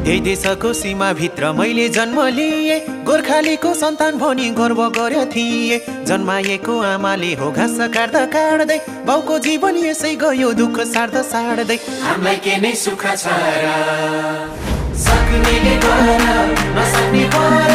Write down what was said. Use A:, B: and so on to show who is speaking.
A: यही देशको सीमाभित्र मैले जन्म लिए, गोर्खालीको सन्तान भनी गर्व गर्यो थिए। जन्माएको आमाले हो घाँस काट्दा काट्दै, बाउको जीवन यसै गयो दुःख सार्दा सार्दै। हामीलाई के नै सुख छ र, सक्नेले गर नसक्ने गर।